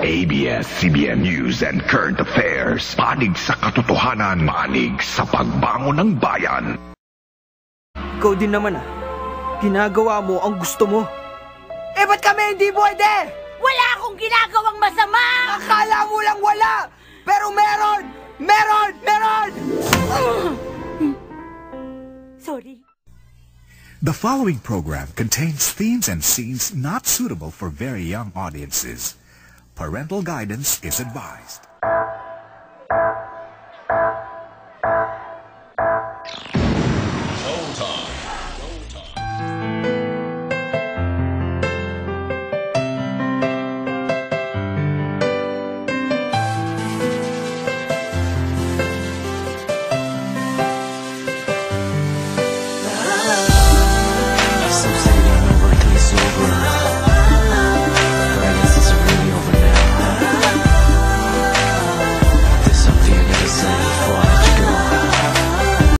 ABS-CBN News and Current Affairs. Panig sa katotohanan, manig sa pagbangon ng bayan. Ikaw din naman ginagawa mo ang gusto mo. Eh ba't kami hindi pwede? Wala akong ginagawang masama! Akala mo lang wala! Pero meron! Meron! Meron! Sorry. The following program contains themes and scenes not suitable for very young audiences. Parental guidance is advised.